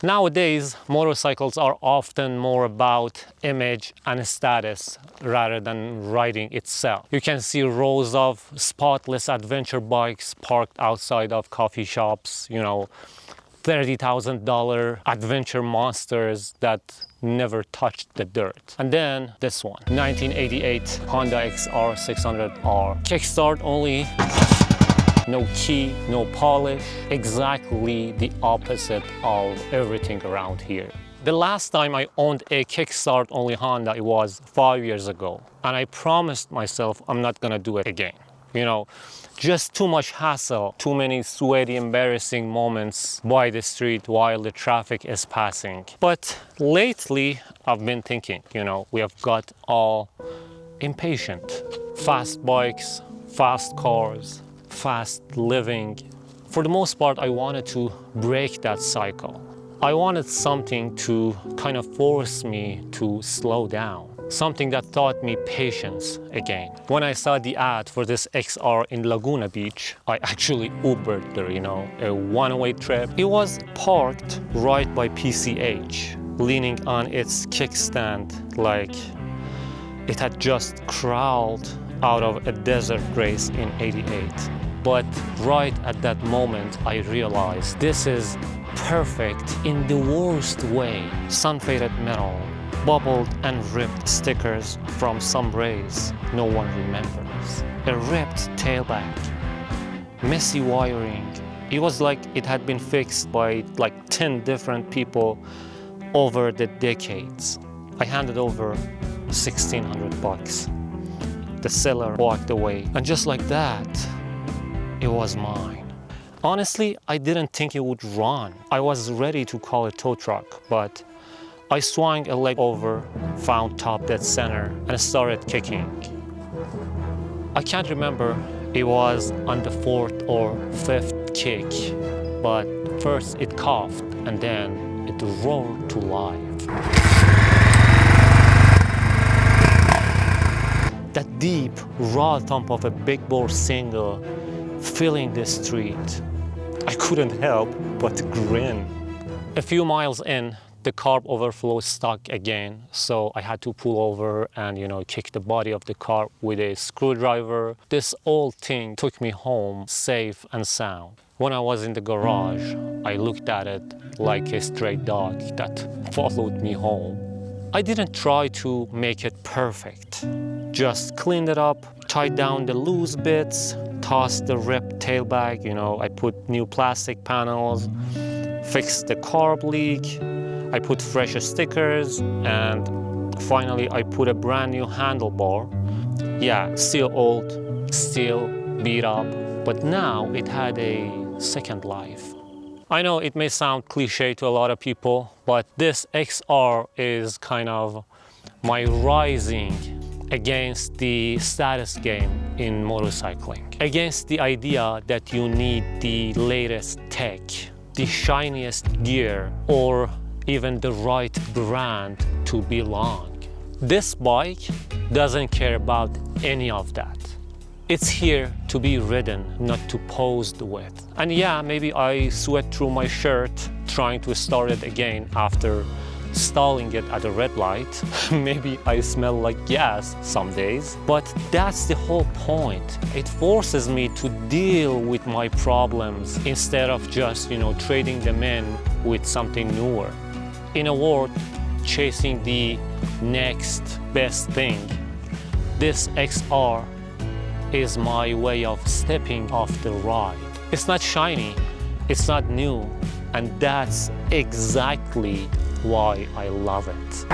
Nowadays, motorcycles are often more about image and status rather than riding itself. You can see rows of spotless adventure bikes parked outside of coffee shops, $30,000 adventure monsters that never touched the dirt. And then this one, 1988 Honda XR600R. Kickstart only. No key, no polish, exactly the opposite of everything around here. The last time I owned a kickstart only Honda, it was 5 years ago. And I promised myself I'm not gonna do it again. Just too much hassle, too many sweaty, embarrassing moments by the street while the traffic is passing. But lately, I've been thinking, we have got all impatient. Fast bikes, fast cars, fast living. For the most part, I wanted to break that cycle. I wanted something to kind of force me to slow down. Something that taught me patience again. When I saw the ad for this XR in Laguna Beach, I actually Ubered there, a one-way trip. It was parked right by PCH, leaning on its kickstand like it had just crawled out of a desert race in '88. But right at that moment, I realized this is perfect in the worst way. Sun-faded metal, bubbled and ripped stickers from some race no one remembers. A ripped tailback, messy wiring. It was like it had been fixed by 10 different people over the decades. I handed over $1,600. The seller walked away, and just like that, it was mine. Honestly, I didn't think it would run. I was ready to call a tow truck, but I swung a leg over, found top dead center, and started kicking. I can't remember, it was on the 4th or 5th kick, but first it coughed and then it roared to life. That deep, raw thump of a big bore single filling the street. I couldn't help but grin. A few miles in, the carb overflow stuck again, so I had to pull over and kick the body of the car with a screwdriver. This old thing took me home safe and sound. When I was in the garage, I looked at it like a stray dog that followed me home. I didn't try to make it perfect. Just cleaned it up, tied down the loose bits, tossed the ripped tailbag, I put new plastic panels, fixed the carb leak, I put fresh stickers, and finally I put a brand new handlebar. Yeah, still old, still beat up, but now it had a second life. I know it may sound cliche to a lot of people, but this XR is kind of my rising against the status game in motorcycling. Against the idea that you need the latest tech, the shiniest gear, or even the right brand to belong. This bike doesn't care about any of that. It's here to be ridden, not to posed with. And yeah, maybe I sweat through my shirt trying to start it again after stalling it at a red light. Maybe I smell like gas some days, but that's the whole point. It forces me to deal with my problems instead of just, trading them in with something newer. In a word, chasing the next best thing. This XR is my way of stepping off the ride. It's not shiny, it's not new, and that's exactly why I love it.